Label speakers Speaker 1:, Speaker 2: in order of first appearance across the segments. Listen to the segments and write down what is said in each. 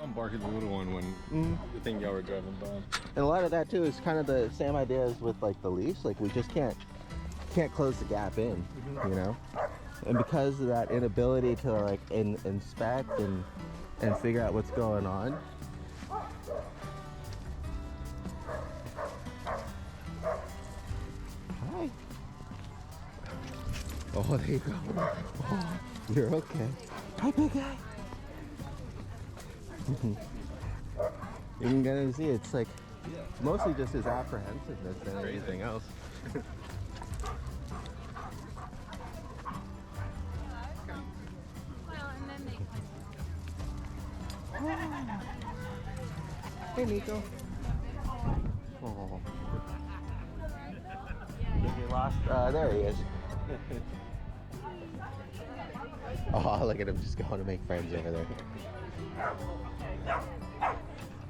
Speaker 1: I'm barking the little one when the thing y'all were driving by.
Speaker 2: And a lot of that too is kind of the same idea as with like the leash. Like we just can't close the gap in, you know. And because of that inability to like inspect and figure out what's going on. Hi. Oh, there you go. Oh, you're okay. Hi, big guy. You can kind of see it's like mostly just his apprehensiveness than anything else. Hey, Nico. Oh. Did you lost? There he is. Oh, look at him just going to make friends over there.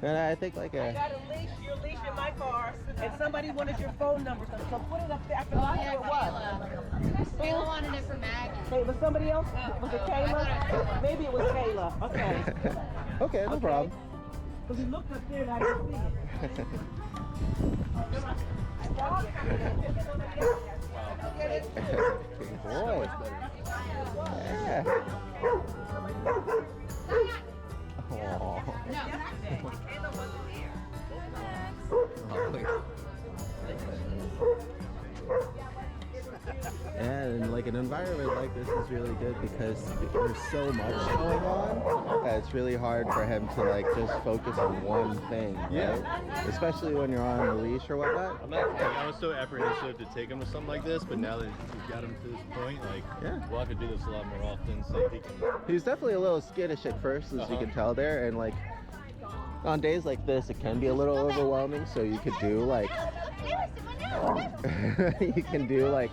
Speaker 2: And I think like
Speaker 3: I got a leash, your leash in my car, and somebody wanted your phone number, so put it up there. I forgot who it was.
Speaker 4: Kayla wanted it for Maggie.
Speaker 3: Hey, was somebody else? Was it Kayla? Maybe it was Kayla. Okay.
Speaker 2: Okay, no problem.
Speaker 3: Because he looked up there and I didn't see
Speaker 2: Good boy. Yeah. Oh. And like an environment like this is really good because there's so much going on that it's really hard for him to like just focus on one thing, right? Especially when you're on a leash or whatnot.
Speaker 1: I was so apprehensive to take him to something like this, but now that we've got him to this point, like we'll have to do this a lot more often so he can.
Speaker 2: He's definitely a little skittish at first, as you can tell there, and like on days like this, it can be a little overwhelming. So you could do like you can do like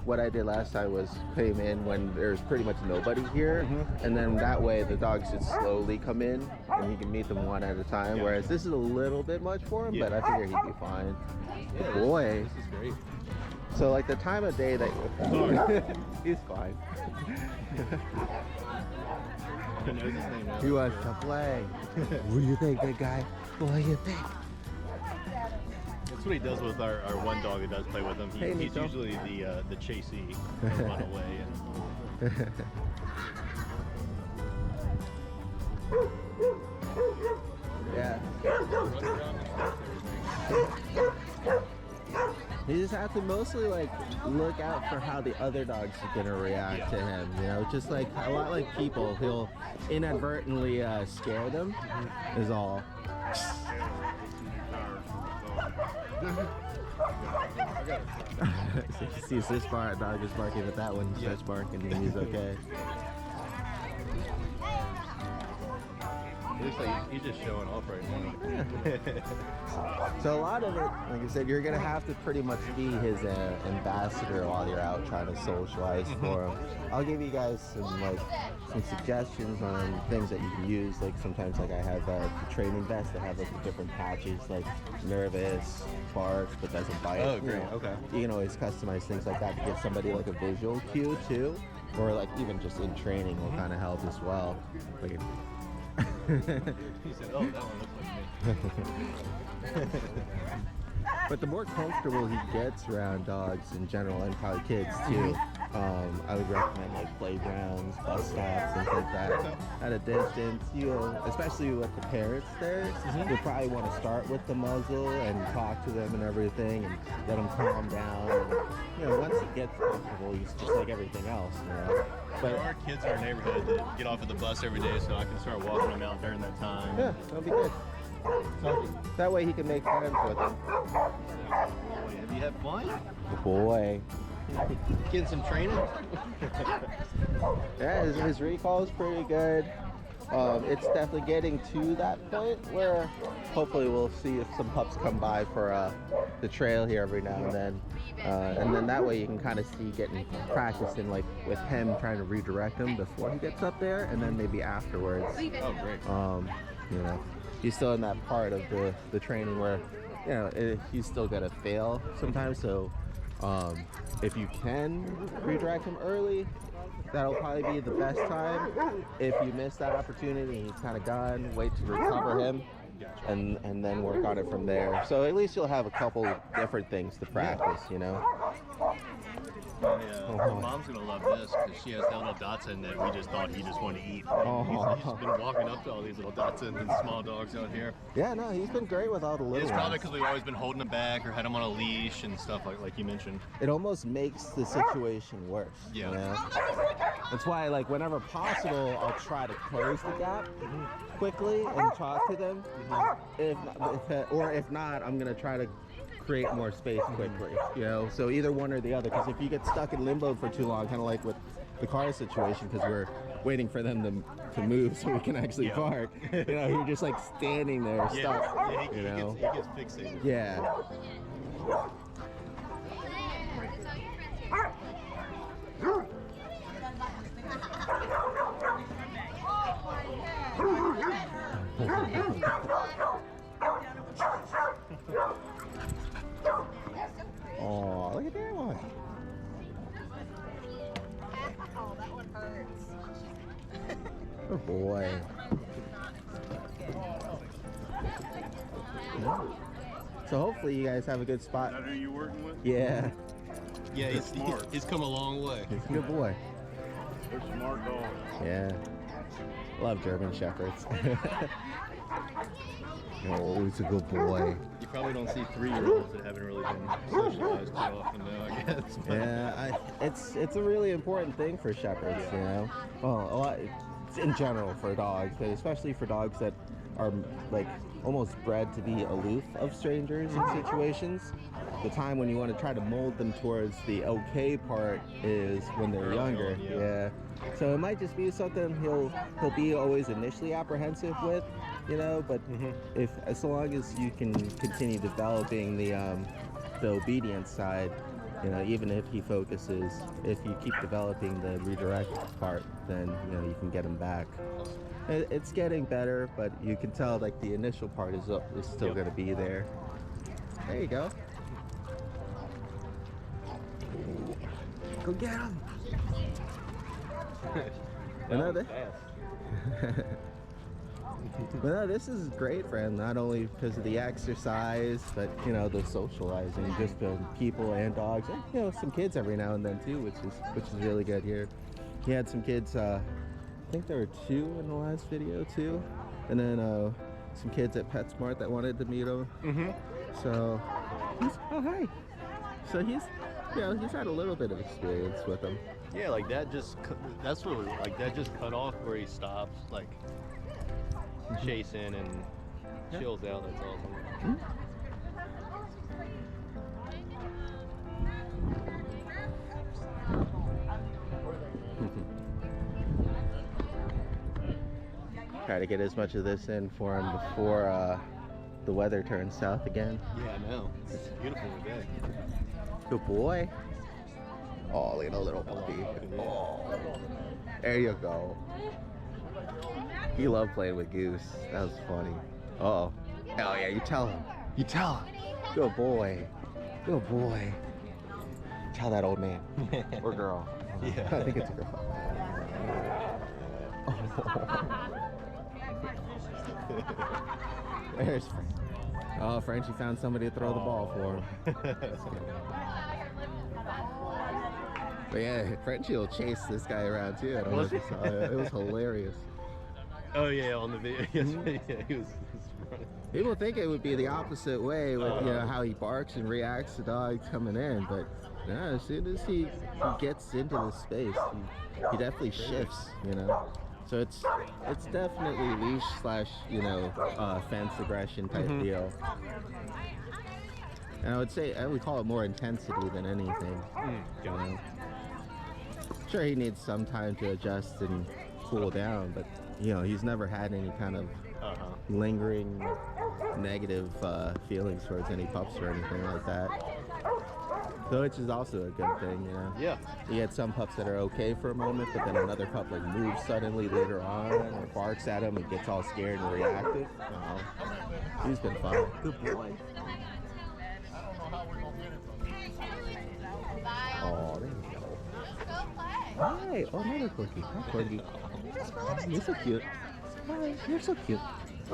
Speaker 2: what I did last time was put him in when there's pretty much nobody here, and then that way the dogs should slowly come in and he can meet them one at a time. Whereas this is a little bit much for him, but I figure he'd be fine. Good boy.
Speaker 1: This is great.
Speaker 2: So like the time of day that he's fine.
Speaker 1: He knows his name now.
Speaker 2: He wants to play. What do you think, big guy? What do you think?
Speaker 1: That's what he does with our one dog that does play with him. He's usually the chasee, run away.
Speaker 2: Yeah. You just have to mostly like look out for how the other dogs are gonna react to him. You know, just like a lot like people, he'll inadvertently scare them. Is all. So he sees this dog is barking at that one, he starts barking and he's okay.
Speaker 1: It looks like he's just showing off right now.
Speaker 2: So a lot of it, like I said, you're gonna have to pretty much be his ambassador while you're out trying to socialize for him. I'll give you guys some suggestions on things that you can use. Like sometimes like I have the training vest that have like the different patches, like nervous, barks, but doesn't bite.
Speaker 1: Oh, great.
Speaker 2: Okay. You can always customize things like that to give somebody like a visual cue too, or like even just in training will kind of help as well. Like,
Speaker 1: He said, "Oh, that one looks like me."
Speaker 2: But the more comfortable he gets around dogs in general, and probably kids too, I would recommend like playgrounds, bus stops, things like that. At a distance, especially with the parents there, you probably want to start with the muzzle and talk to them and everything, and let them calm down. And, once he gets comfortable, he's just like everything else.
Speaker 1: But there are kids in our neighborhood that get off at the bus every day, so I can start walking them out during that time.
Speaker 2: Yeah, that'll be good. So that way he can make friends with them.
Speaker 1: Have you had fun?
Speaker 2: Good boy.
Speaker 1: Getting some training?
Speaker 2: Yeah, his recall is pretty good. It's definitely getting to that point where hopefully we'll see if some pups come by for the trail here every now and then that way you can kind of see getting practicing like with him trying to redirect him before he gets up there, and then maybe afterwards.
Speaker 1: Oh, great.
Speaker 2: He's still in that part of the training where he's still gonna fail sometimes, so if you can redirect him early, that'll probably be the best time. If you miss that opportunity and he's kind of gone, wait to recover him.
Speaker 1: Gotcha.
Speaker 2: And then work on it from there. So at least you'll have a couple different things to practice, you know.
Speaker 1: My mom's gonna love this because she has that little Dachshund that we just thought he just wanted to eat. He's just been walking up to all these little Dachshunds and small dogs out here.
Speaker 2: Yeah, no, he's been great with all the little
Speaker 1: It's probably
Speaker 2: ones.
Speaker 1: because we've always been holding him back or had him on a leash and stuff like you mentioned.
Speaker 2: It almost makes the situation worse.
Speaker 1: Yeah.
Speaker 2: You know? That's why, like, whenever possible, I'll try to close the gap quickly and talk to them. If not, I'm gonna try to create more space quickly. You know, so either one or the other. Because if you get stuck in limbo for too long, kind of like with the car situation, because we're waiting for them to move so we can actually park. You know, you're just like standing there stuck.
Speaker 1: He gets fixated.
Speaker 2: Yeah. Oh, look at that one.
Speaker 4: Oh, that one hurts.
Speaker 2: Good boy. So hopefully you guys have a good spot.
Speaker 1: Is that who you working with?
Speaker 2: Yeah,
Speaker 1: Yeah, he's come a long way.
Speaker 2: he's a good boy.
Speaker 1: They're smart dogs.
Speaker 2: Yeah. Love German Shepherds. Oh, he's a good boy.
Speaker 1: You probably don't see 3-year-olds that haven't really been socialized too often now, I guess. But
Speaker 2: Yeah, it's a really important thing for shepherds, you know. Well, a lot in general for dogs, but especially for dogs that are like almost bred to be aloof of strangers in situations. The time when you want to try to mold them towards the okay part is when they're
Speaker 1: Early
Speaker 2: younger.
Speaker 1: on, yeah.
Speaker 2: Yeah. So it might just be something he'll be always initially apprehensive with, you know. But if as long as you can continue developing the obedience side, you know, even if he focuses, if you keep developing the redirect part, then you know you can get him back. It's getting better, but you can tell like the initial part is still going to be there. There you go. Go get him. Another. But no, this is great for him, not only because of the exercise, but you know the socializing, just with people and dogs, and you know some kids every now and then too, which is really good here. He had some kids. I think there were 2 in the last video too, and then some kids at PetSmart that wanted to meet him. So hi. So he's had a little bit of experience with them.
Speaker 1: yeah, like that just cut off where he stops, like chasing and chills out. That's awesome.
Speaker 2: Try to get as much of this in for him before the weather turns south again.
Speaker 1: Yeah, I know. It's beautiful today.
Speaker 2: Good boy. Oh, look at the little puppy. Oh, there you go. He loved playing with Goose. That was funny. Uh-oh. Oh yeah, you tell him. You tell him. Good boy. Good boy. Tell that old man. Or girl.
Speaker 1: Yeah.
Speaker 2: I think it's a girl. There's Frank. Oh, Frenchie found somebody to throw the ball for him. But yeah, Frenchie will chase this guy around too. I don't know if you saw it. It was hilarious.
Speaker 1: Oh yeah, on the video. Yeah, he was running.
Speaker 2: People think it would be the opposite way with you know how he barks and reacts to dogs coming in, but no, as soon as he gets into the space, he definitely shifts, you know. So it's definitely leash / you know fence aggression type deal. And I would call it more intensity than anything. You know? Sure, he needs some time to adjust and cool down, but you know he's never had any kind of lingering negative feelings towards any pups or anything like that. So which is also a good thing, you know.
Speaker 1: Yeah.
Speaker 2: You get some pups that are okay for a moment, but then another pup like moves suddenly later on or barks at him and gets all scared and reactive. He's been fine. Good boy. Oh, there you go. Hi. Oh, another corgi. Hi, corgi. You're so cute. Hi. You're so cute.
Speaker 4: I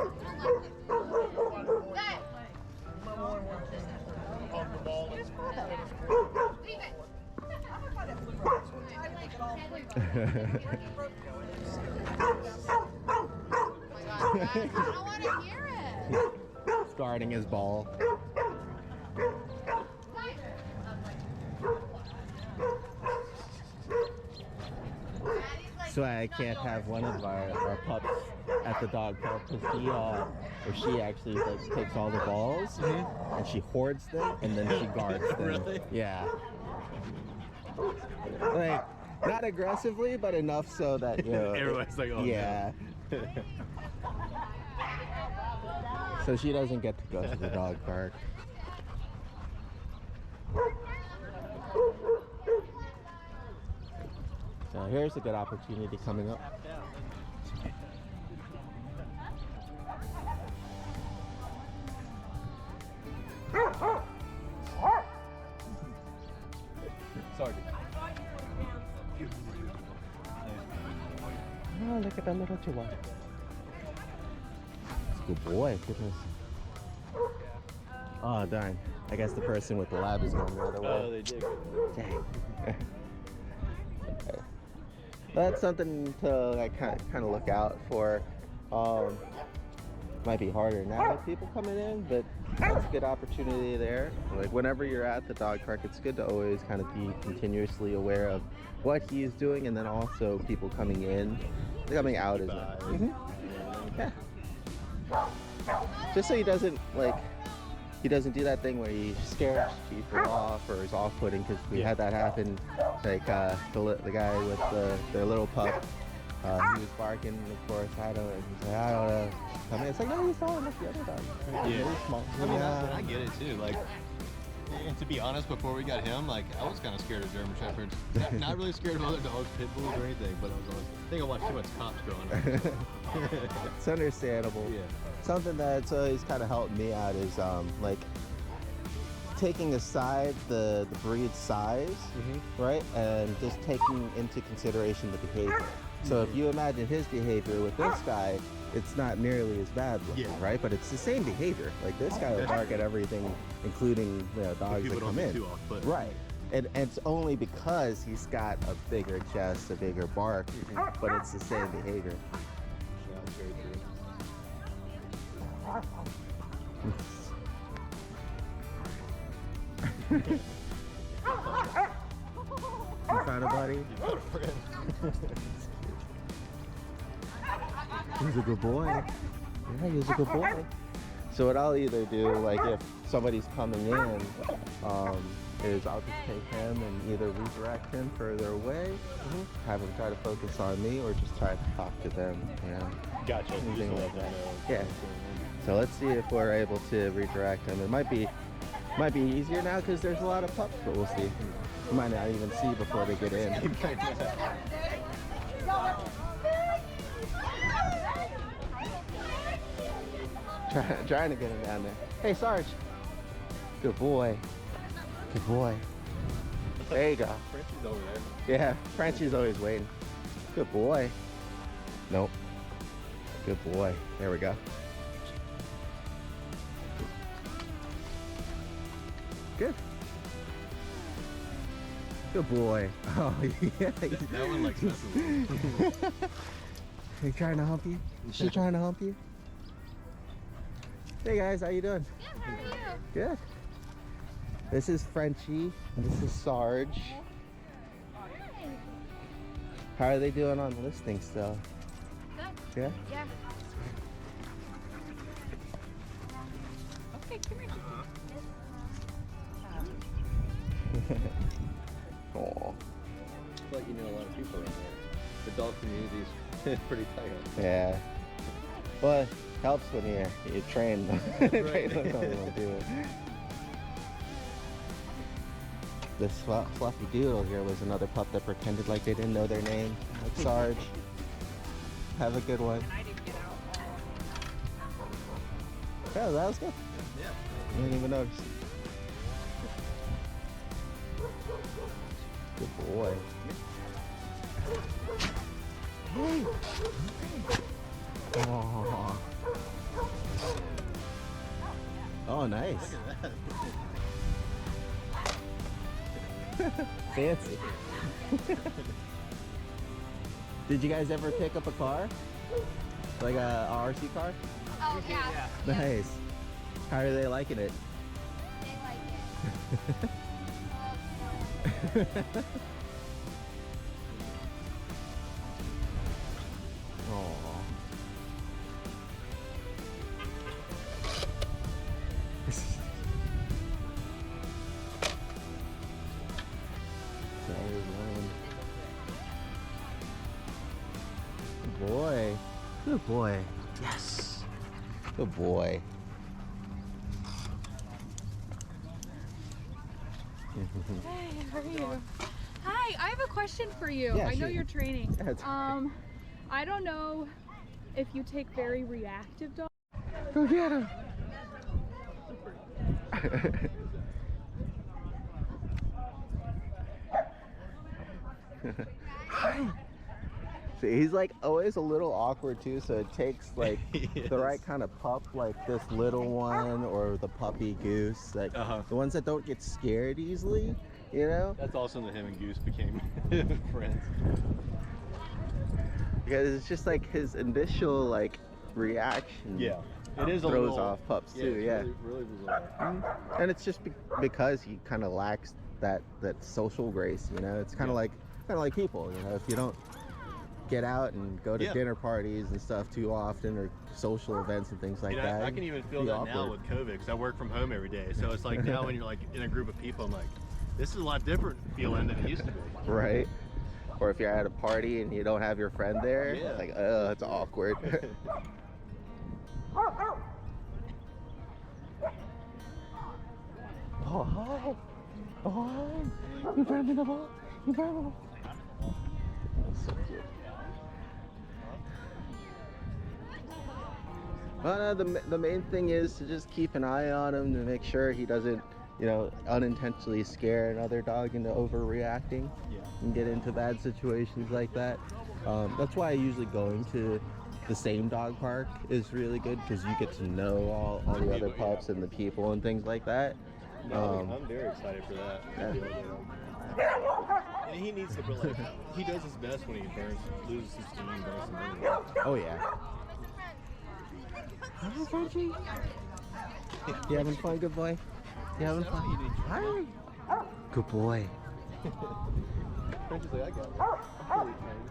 Speaker 4: don't want to hear it.
Speaker 2: He's guarding his ball. That's why I can't have one of our pups at the dog park because he or she actually like takes all the balls and she hoards them and then she guards them.
Speaker 1: Really?
Speaker 2: Yeah. Like not aggressively, but enough so that you know.
Speaker 1: Everyone's like, oh
Speaker 2: yeah.
Speaker 1: no.
Speaker 2: So she doesn't get to go to the dog park. So here's a good opportunity coming up.
Speaker 1: Sarge.
Speaker 2: Oh, look at that little chihuahua. It's a good boy, goodness. Oh, darn. I guess the person with the lab is going the other way.
Speaker 1: Oh, they did.
Speaker 2: Dang. That's something to like kind of look out for. Might be harder now with people coming in, but that's a good opportunity there. Like whenever you're at the dog park, it's good to always kind of be continuously aware of what he's doing, and then also people coming in, coming out as well. Yeah. Just so he doesn't do that thing where he scares people off or is off-putting, because we had that happen. Like the guy with their little pup, he was barking, and of course I don't know. Come in. It's like, no, he's falling with the other dog.
Speaker 1: Yeah.
Speaker 2: Very small.
Speaker 1: I mean, I get it too. Like, and to be honest, before we got him, like, I was kind of scared of German Shepherds. Not really scared of other dogs, pit bulls or anything, but I think I watched too much cops growing up.
Speaker 2: It's understandable.
Speaker 1: Yeah.
Speaker 2: Something that's always kind of helped me out is like taking aside the breed size, right, and just taking into consideration the behavior. So if you imagine his behavior with this guy, it's not nearly as bad looking, right? But it's the same behavior. Like this guy will bark at everything, incling dogs that come in. Right. And it's only because he's got a bigger chest, a bigger bark, but it's the same behavior. You found a buddy? He's a good boy. Yeah, he's a good boy. So what I'll either do, like if somebody's coming in, is I'll just take him and either redirect him further away, have him try to focus on me, or just try to talk to them, you know.
Speaker 1: Gotcha.
Speaker 2: Anything like that. Yeah. So let's see if we're able to redirect him. It might be easier now because there's a lot of pups, but we'll see. You might not even see before they get in. Trying to get him down there. Hey, Sarge. Good boy. Good boy. There you go.
Speaker 1: Frenchie's over there.
Speaker 2: Yeah, Frenchie's always waiting. Good boy. Nope. Good boy. There we go. Good. Good boy. Oh, yeah.
Speaker 1: That one likes messing with me.
Speaker 2: He trying to hump you? Is she trying to hump you? Hey guys, how you doing?
Speaker 4: Good, how are you?
Speaker 2: Good. This is Frenchie, and this is Sarge. How are they doing on listing still?
Speaker 4: Good.
Speaker 2: Yeah?
Speaker 4: Yeah. Okay, come here.
Speaker 2: Aw.
Speaker 1: It's like you know a lot of people in there. The dog community's pretty tight.
Speaker 2: Yeah. Well, it helps when you train them. Train them how they want to do it. This fluffy doodle here was another pup that pretended like they didn't know their name, like Sarge. Have a good one.
Speaker 3: I didn't get out.
Speaker 2: Yeah, that was good. I didn't even notice. Good boy. Oh. Oh, nice. Fancy. Did you guys ever pick up a car? Like a RC car?
Speaker 4: Oh, yeah.
Speaker 2: Nice. How are they liking it?
Speaker 4: They like it.
Speaker 2: Aww. Good boy. Good boy. Yes. Good boy.
Speaker 5: Hey, how are you? Hi, I have a question for you.
Speaker 2: Yeah,
Speaker 5: I know
Speaker 2: shoot.
Speaker 5: you're training.
Speaker 2: That's
Speaker 5: I don't know if you take very reactive dogs.
Speaker 2: Go get him. See, he's like always a little awkward too, so it takes like the right kind of pup, like this little one or the puppy goose, like the ones that don't get scared easily, you know?
Speaker 1: That's also when him and Goose became friends.
Speaker 2: Because it's just like his initial like reaction.
Speaker 1: Yeah, it is a
Speaker 2: throws
Speaker 1: little,
Speaker 2: off pups too.
Speaker 1: it's
Speaker 2: Yeah,
Speaker 1: really bizarre.
Speaker 2: and it's just because he kind of lacks that social grace. You know, it's kind of like people. You know, if you don't get out and go to dinner parties and stuff too often, or social events and things like that.
Speaker 1: I can even feel that now with COVID, because I work from home every day. So it's like now when you're like in a group of people, I'm like, this is a lot different feeling than it used to be.
Speaker 2: Right. Or if you're at a party and you don't have your friend there, it's like, oh, it's awkward. Oh, hi. Oh, hi. You grabbing the ball? You grabbing the ball? So cute. Well, no, the main thing is to just keep an eye on him to make sure he doesn't, you know, unintentionally scare another dog into overreacting and get into bad situations like that. That's why usually going to the same dog park is really good, because you get to know all the other pups and the people and things like that.
Speaker 1: I'm very excited for that. And he needs to, like, he does his best when he loses some steam, burns some energy.
Speaker 2: Oh yeah. Hi, Frenchie. You having fun, good boy? You having fun? Hi. Good boy.
Speaker 1: Frenchie's like, I got it. I'm pretty trained.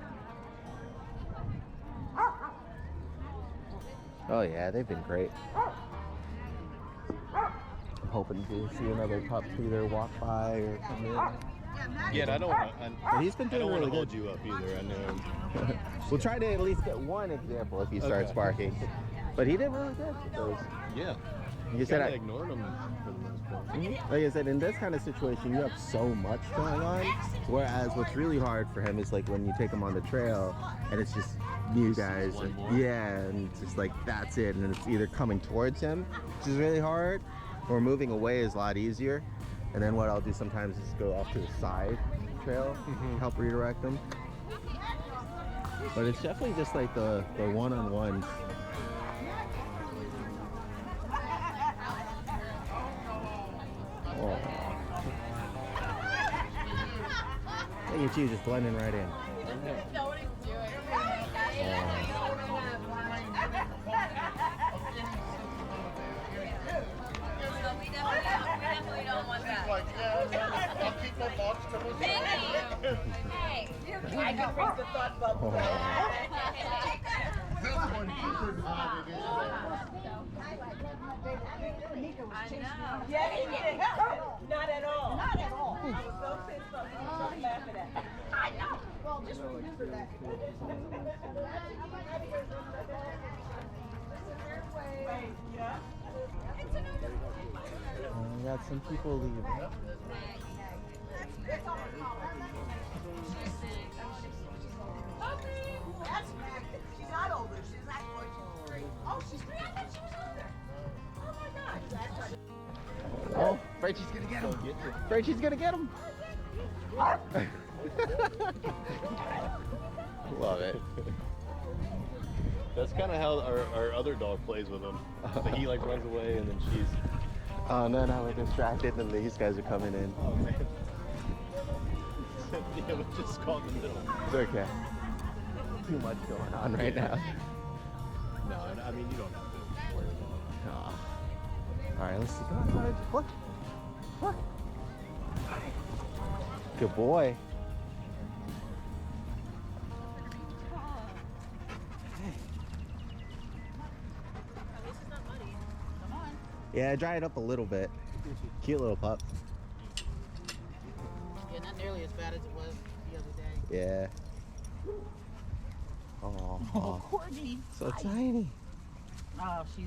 Speaker 2: Oh yeah, they've been great. I'm hoping to see another pup either walk by or come in.
Speaker 1: Yeah, and I don't want
Speaker 2: But he's been doing really good.
Speaker 1: hold you up either. I know.
Speaker 2: We'll try to at least get one example if he starts barking. But he did really good.
Speaker 1: Yeah.
Speaker 2: You said I
Speaker 1: ignored him for the most part.
Speaker 2: Like I said, in this kind of situation, you have so much going on. Whereas what's really hard for him is like when you take him on the trail and it's just you guys.
Speaker 1: one more.
Speaker 2: Yeah, and it's just like that's it. And it's either coming towards him, which is really hard, or moving away is a lot easier. And then what I'll do sometimes is go off to the side trail, help redirect them. But it's definitely just like the one-on-ones. Oh. Look at you just blending right in.
Speaker 6: We definitely don't want that.
Speaker 7: I'll keep my box to myself.
Speaker 6: Hey,
Speaker 3: I can bring the thought bubble.
Speaker 7: This one should have it.
Speaker 6: I know.
Speaker 3: Yes, he did. Not at all. Not at all. I was so pissed off. He was just laughing at me. I know. Well, just remember that. Yeah.
Speaker 2: We got some people leaving.
Speaker 3: She's not older. She's like 43. Oh, she's 3? I thought she was older. Oh my gosh.
Speaker 2: Oh, Frenchie's gonna get him. Frenchie's gonna get him. Love it.
Speaker 1: That's kind of how our other dog plays with him. Like he like runs away and then she's.
Speaker 2: Oh no, now we're distracted and these guys are coming in.
Speaker 1: Oh man. Yeah, we just caught in the middle.
Speaker 2: It's okay. Too much going on right now.
Speaker 1: No, I mean you don't have to worry about
Speaker 2: All right, let's see. Come on, Sarge. Look. Look. Good boy.
Speaker 3: At least it's not muddy. Come on.
Speaker 2: Yeah, dry it up a little bit. Cute little pup.
Speaker 3: Yeah, not nearly as bad as it was the other day.
Speaker 2: Yeah. Oh,
Speaker 3: Oh, Courtney.
Speaker 2: so tiny.
Speaker 3: Oh, she's